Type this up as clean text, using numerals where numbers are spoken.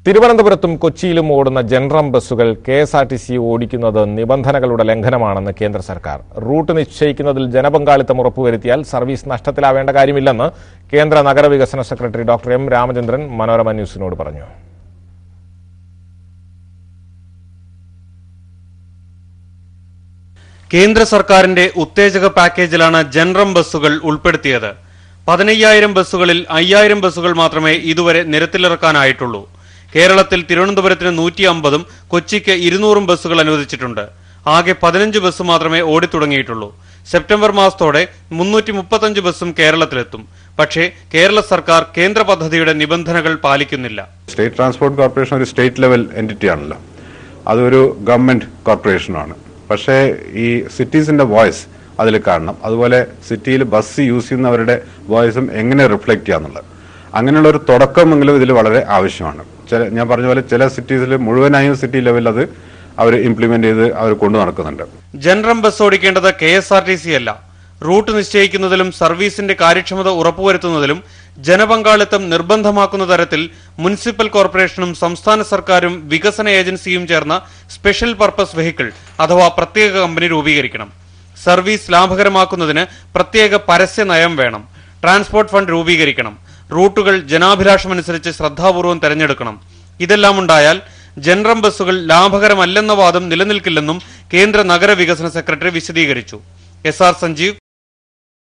തിരുവനന്തപുരത്തും കൊച്ചിയിലും ഓടുന്ന ജനറം ബസ്സുകൾ കെഎസ്ആർടിസി ഓടിക്കുന്നത് നിബന്ധനകളുടെ ലംഘനമാണെന്ന് കേന്ദ്ര സർക്കാർ. റൂട്ട് നിശ്ചയിക്കുന്നതിൽ ജനപങ്കാളിത്തം ഉറപ്പുവരുത്തിയാൽ സർവീസ് നഷ്ടത്തിലാവേണ്ട കാര്യമില്ലെന്ന് കേന്ദ്ര നഗരവികസന secretary doctor M Ramachandran Manorama ന്യൂസിനോട് പറഞ്ഞു. കേന്ദ്ര സർക്കാരിന്റെ ഉത്തേജക പാക്കേജിലാണ് ജനറം ബസ്സുകൾ ഉൾപ്പെടുത്തിയത്. 15,000 ബസ്സുകളിൽ 5,000 ബസ്സുകൾ മാത്രമേ ഇതുവരെ നിരത്തിലിറക്കാനായിട്ടുള്ളൂ. കേരളത്തിൽ തിരുവനന്തപുരത്തിന് 150ഉം കൊച്ചിക്ക് 200ഉം ബസ്സുകൾ അനുവദിച്ചിട്ടുണ്ട്. ആകെ 15 ബസ് മാത്രമേ ഓടിത്തുടങ്ങിയിട്ടുള്ളൂ. സെപ്റ്റംബർ മാസത്തോടെ 335 ബസ്സും കേരളത്തിലെത്തും. പക്ഷേ കേരള സർക്കാർ കേന്ദ്ര പദ്ധതിയുടെ നിബന്ധനകൾ പാലിക്കുന്നില്ല. സ്റ്റേറ്റ് ട്രാൻസ്പോർട്ട് കോർപ്പറേഷൻ ഒരു സ്റ്റേറ്റ് ലെവൽ എൻറ്റിറ്റി ആണല്ലോ, അതൊരു ഗവൺമെന്റ് കോർപ്പറേഷനാണ്. പക്ഷേ ഈ സിറ്റീസിന്റെ വോയിസ് അതിൽ കാണണം. അതുപോലെ സിറ്റിയിൽ ബസ് യൂസ് ചെയ്യുന്നവരുടെ വോയിസും എങ്ങനെ റിഫ്ലക്ട് ചെയ്യാന്നുള്ളത്, അങ്ങനെയുള്ള ഒരു തുടക്കമെങ്കിലും ഇതിൽ വളരെ ആവശ്യമാണ്. ഞാൻ പറഞ്ഞ പോലെ ചില സിറ്റീസിൽ മുഴുവനായും സിറ്റി ലെവലിൽ അത് അവർ ഇംപ്ലിമെന്റ് ചെയ്ത് അവർ കൊണ്ടു നടക്കുന്നുണ്ട്. ജനറം ബസ് ഓടിക്കേണ്ടത് കെഎസ്ആർടിസി അല്ല. റൂട്ട് നിശ്ചയിക്കുന്നതിലും സർവീസിന്റെ കാര്യക്ഷമത ഉറപ്പുവരുത്തുന്നതിലും ജനപങ്കാളിത്തം നിർബന്ധമാക്കുന്ന തരത്തിൽ മുനിസിപ്പൽ കോർപ്പറേഷനും സംസ്ഥാന സർക്കാരും വികസന ഏജൻസിയും ചേർന്ന സ്പെഷ്യൽ പർപ്പസ് വെഹിക്കിൾ അഥവാ പ്രത്യേക കമ്പനി രൂപീകരിക്കണം. സർവീസ് ലാഭകരമാക്കുന്നതിന് പ്രത്യേക പരസ്യ നയം വേണം. ട്രാൻസ്പോർട്ട് ഫണ്ട് രൂപീകരിക്കണം. റൂട്ടുകൾ ജനാഭിലാഷമനുസരിച്ച് ശ്രദ്ധാപൂർവം തെരഞ്ഞെടുക്കണം. ഇതെല്ലാം ഉണ്ടായാൽ ജനറം ബസ്സുകൾ ലാഭകരമല്ലെന്ന വാദം നിലനിൽക്കില്ലെന്നും കേന്ദ്ര നഗരവികസന സെക്രട്ടറി വിശദീകരിച്ചു. SR സഞ്ജീവ്,